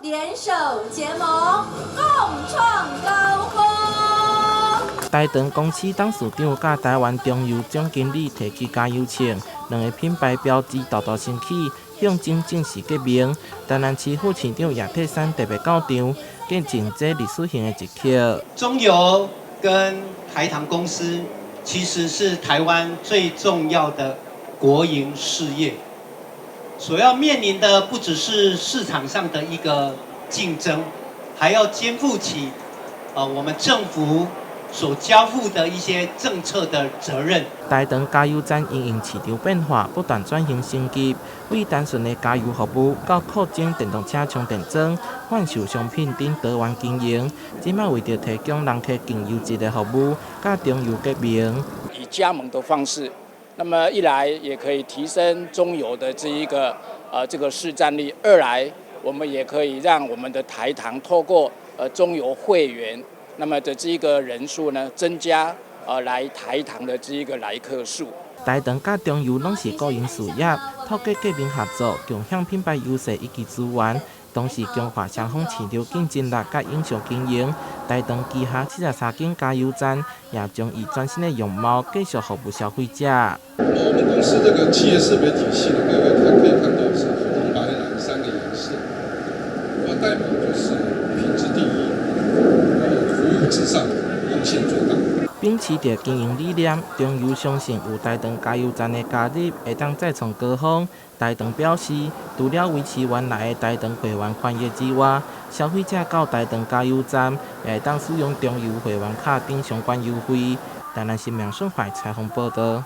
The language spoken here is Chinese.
联手结盟，共创高峰。台糖公司董事长甲台湾中油总经理提起加油枪，两个品牌标志大大升起，象征正式革命。台南市副市长叶泰山特别到场，见证这历史性的一刻。中油跟台糖公司其实是台湾最重要的国营事业，所要面临的不只是市场上的一个竞争，还要肩负起我们政府所交付的一些政策的责任。台糖加油站因应市场变化，不断转型升级，为单纯的加油服务到扩展电动车充电桩、贩售商品等多元经营。即卖为着提供人客更优质的服务，甲中油革命。以加盟的方式，那么一来也可以提升中油的这个市占率，二来我们也可以让我们的台糖透过中油会员，那么的这个人数呢增加，来台糖的这个来客数。台糖甲中油拢是国营事业，透过革命合作，共享品牌优势以及资源，同时强化双方市场竞争力甲影响经营。台糖旗下73间加油站也将以全新的样貌继续服务消费者。我们公司这个企业识别体系呢，各位可以看到是红白蓝三个颜色，代表就是品质第一，服务至上，贡献最大。秉持着经营理念，中油相信有台糖加油站的加入，会当再创高峰。台糖表示，除了维持原来的台糖会员权益之外，消费者到台糖加油站也会当使用中油会员卡等相关优惠。台南新民生台采访报道。